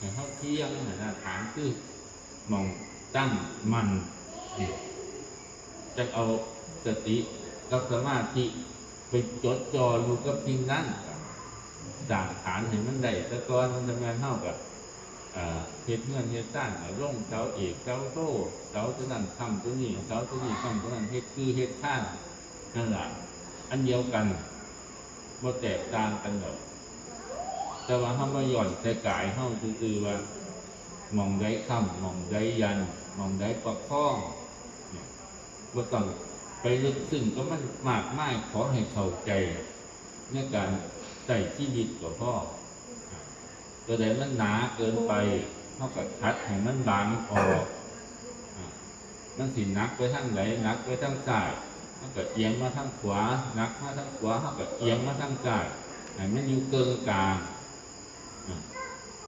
ให้เขาเที่ยงนะฐานคือมองตั้งมันจะเอาสติกับสมาธิไปจดจ่ออยู่กับสิ่งนั้นสร้างฐานให้มันได้แต่ก่อนมันทำงานเท่ากับเฮ็ดเงื่อนเฮ็ดสร้างร่งเสาเอกเสาโตเสาตัวนั้นทำตัวนี้เสาตัวนี้ทำตัวนั้นเฮ็ดคือเฮ็ดข้างนั่นแหละอันเดียวกันบ่แตกต่างกันหรอกแต่ว่าเขามาหย่อนใจกายเขาคือว่ามองได้คำมองได้ยันมองได้ประคองว่าต้องไปลึกซึ้งก็มันมากมายขอให้เข้าใจในการใส่ชีวิตกับพ่อตัวใดมันหนาเกินไปเท่ากับคัดให้มันบางออกมันสินักไปทางไหนนักไปทางซ้ายเท่ากับเอียงมาทางขวานักมาทางขวาเท่ากับเอียงมาทางซ้ายให้มันอยู่เกินกลาง